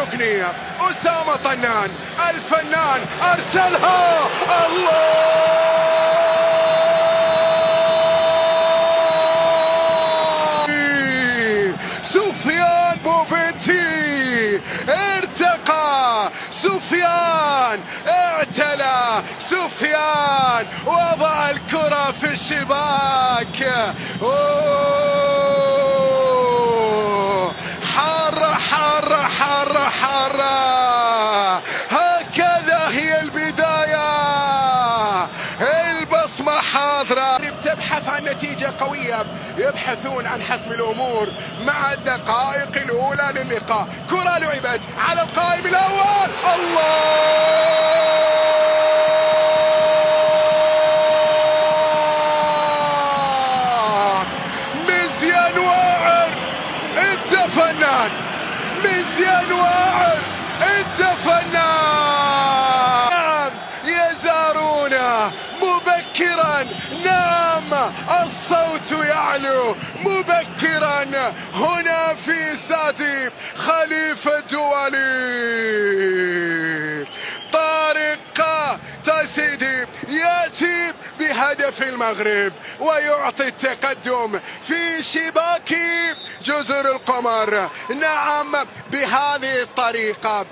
الركنية أسامة طنان الفنان أرسلها. الله سفيان بوفنتي ارتقى، سفيان اعتلى، سفيان وضع الكرة في الشباك. حارة حارة حارة حارة، هكذا هي البداية، البصمة حاضرة. تبحث عن نتيجة قوية، يبحثون عن حسم الأمور مع الدقائق الأولى للقاء. كرة لعبت على القائم الأول، الله مزيان واعر، انت فنان مزيان واعر، انت فنان. نعم يزارونا مبكرا، نعم الصوت يعلو مبكرا هنا في استاد خليفة الدولي. طارق تسيدي يأتي بهدف المغرب ويعطي التقدم في شباك جزر القمر. نعم بهذه الطريقة.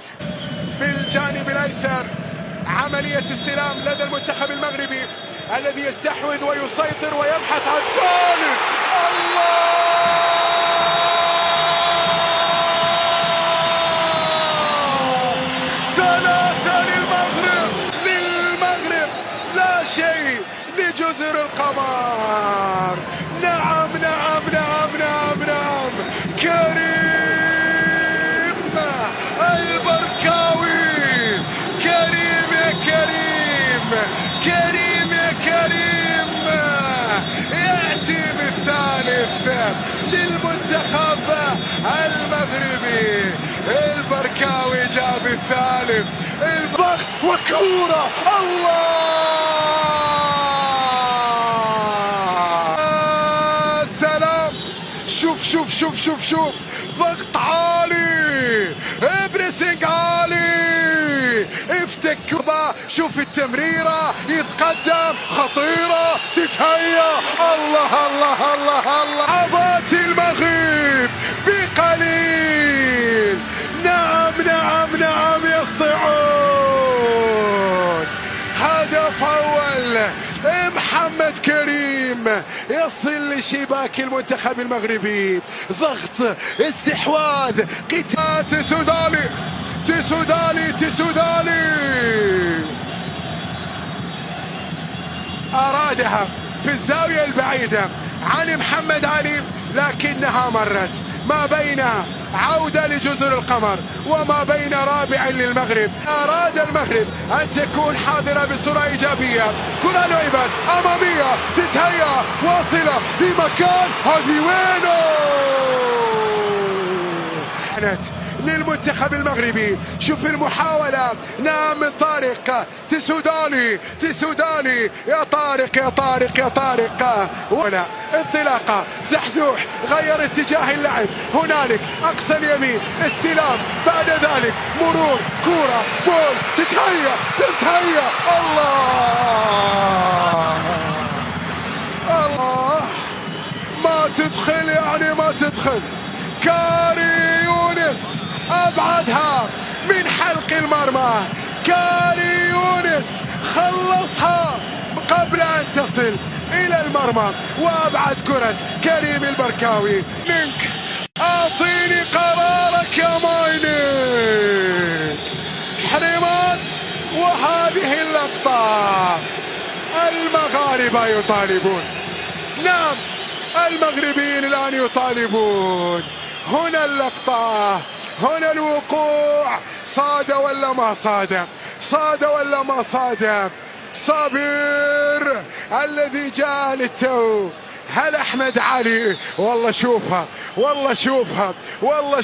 بالجانب الأيسر عملية استلام لدى المنتخب المغربي الذي يستحوذ ويسيطر ويبحث عن الثالث. الله ثلاثة للمغرب لا شيء لجزر القمر. نعم نعم نعم نعم نعم، كريم البركاوي، كريم يا كريم، كريم يا كريم يأتي بالثالث للمنتخب المغربي. البركاوي جاب الثالث، الضغط وكورة، الله سلام. شوف شوف شوف شوف شوف، ضغط عالي، بريسنج عالي، افتك. شوف التمريرة، يتقدم، خطيرة، تتهيأ، الله الله الله الله. عضات المغرب بقليل، نعم نعم نعم يسطعون. هدف أول محمد كريم يصل لشباك المنتخب المغربي. ضغط، استحواذ، قتال. تسودالي تسودالي تسودالي أرادها في الزاوية البعيدة عن محمد علي، لكنها مرت ما بين عودة لجزر القمر وما بين رابع للمغرب. أراد المغرب أن تكون حاضرة بصورة إيجابية. كرة لعبت أمامية، تتهيأ، واصلة في مكان، هذه وينه؟ للمنتخب المغربي. شوف المحاولة، نعم من طارق تسودالي، تسودالي يا طارق يا طارق يا طارق. ولا انطلاقة، زحزوح، غير اتجاه اللعب. هنالك أقصى اليمين، استلام، بعد ذلك مرور، كرة، بول، تتهيأ تتهيأ، الله الله ما تدخل، يعني ما تدخل. كاري يونس أبعدها من حلق المرمى، كاري يونس خلصها قبل أن تصل إلى المرمى، وأبعد كرة كريم البركاوي. لينك أعطيني قرارك يا ماينك. حرمات، وهذه اللقطة المغاربة يطالبون، نعم المغربيين الآن يطالبون. هنا اللقطة، هنا الوقوع. صاد ولا ما صاد؟ صاد ولا ما صاد؟ صابر الذي جاء للتو. هل أحمد علي؟ والله شوفها، والله شوفها، والله